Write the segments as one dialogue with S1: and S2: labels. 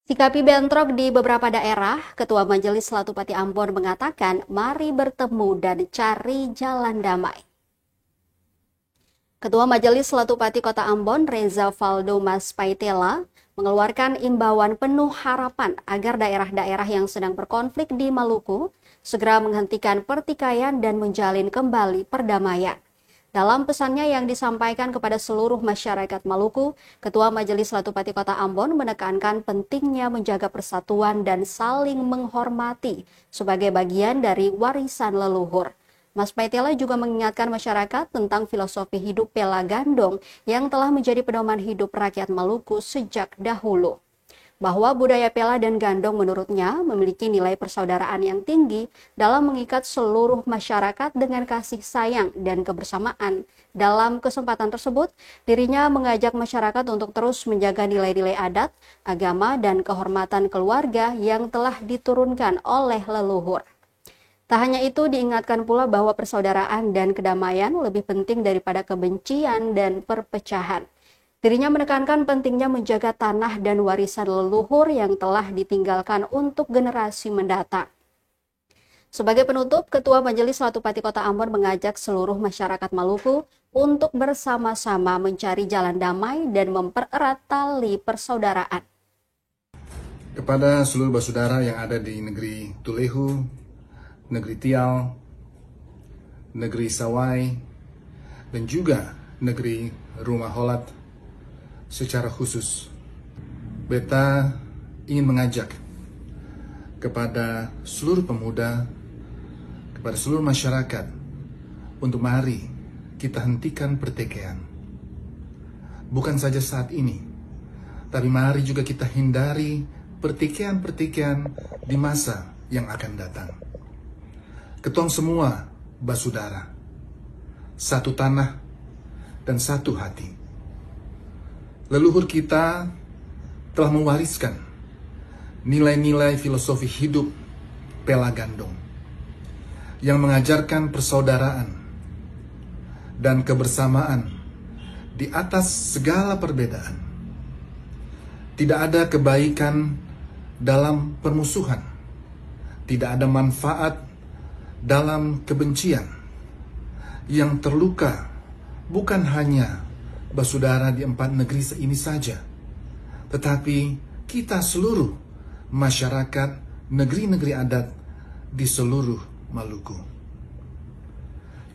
S1: Sikapi bentrok di beberapa daerah, Ketua Majelis Latupati Ambon mengatakan, mari bertemu dan cari jalan damai. Ketua Majelis Latupati Kota Ambon, Reza Valdo Mas Paitela, mengeluarkan imbauan penuh harapan agar daerah-daerah yang sedang berkonflik di Maluku segera menghentikan pertikaian dan menjalin kembali perdamaian. Dalam pesannya yang disampaikan kepada seluruh masyarakat Maluku, Ketua Majelis Latupati Kota Ambon menekankan pentingnya menjaga persatuan dan saling menghormati sebagai bagian dari warisan leluhur. Mas Paitela juga mengingatkan masyarakat tentang filosofi hidup Pela Gandong yang telah menjadi pedoman hidup rakyat Maluku sejak dahulu. Bahwa budaya Pela dan Gandong menurutnya memiliki nilai persaudaraan yang tinggi dalam mengikat seluruh masyarakat dengan kasih sayang dan kebersamaan. Dalam kesempatan tersebut, dirinya mengajak masyarakat untuk terus menjaga nilai-nilai adat, agama, dan kehormatan keluarga yang telah diturunkan oleh leluhur. Tak hanya itu, diingatkan pula bahwa persaudaraan dan kedamaian lebih penting daripada kebencian dan perpecahan. Dirinya menekankan pentingnya menjaga tanah dan warisan leluhur yang telah ditinggalkan untuk generasi mendatang. Sebagai penutup, Ketua Majelis Latupati Kota Ambon mengajak seluruh masyarakat Maluku untuk bersama-sama mencari jalan damai dan mempererat tali persaudaraan.
S2: Kepada seluruh bersaudara yang ada di negeri Tulehu, negeri Tiau, negeri Sawai, dan juga negeri Rumah Holat, secara khusus, beta ingin mengajak kepada seluruh pemuda, kepada seluruh masyarakat, untuk mari kita hentikan pertikaian. Bukan saja saat ini, tapi mari juga kita hindari pertikaian-pertikaian di masa yang akan datang. Ketong semua basudara, satu tanah dan satu hati. Leluhur kita telah mewariskan nilai-nilai filosofi hidup Pela Gandong yang mengajarkan persaudaraan dan kebersamaan di atas segala perbedaan. Tidak ada kebaikan dalam permusuhan, tidak ada manfaat dalam kebencian. Yang terluka bukan hanya bersaudara di 4 negeri ini saja, tetapi kita seluruh masyarakat negeri-negeri adat di seluruh Maluku.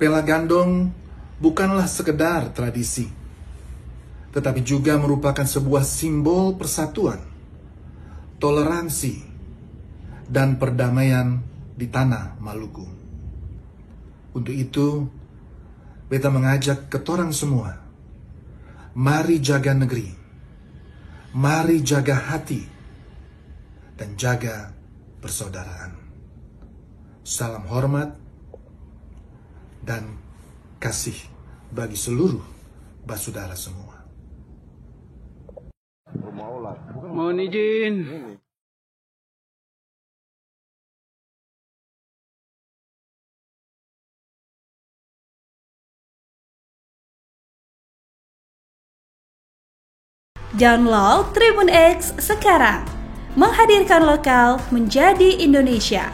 S2: Pela Gandong bukanlah sekedar tradisi, tetapi juga merupakan sebuah simbol persatuan, toleransi, dan perdamaian di tanah Maluku. Untuk itu, beta mengajak ketorang semua, mari jaga negeri, mari jaga hati, dan jaga persaudaraan. Salam hormat dan kasih bagi seluruh basudara semua.
S3: Mohon izin.
S4: Download Tribun X sekarang, menghadirkan lokal menjadi Indonesia.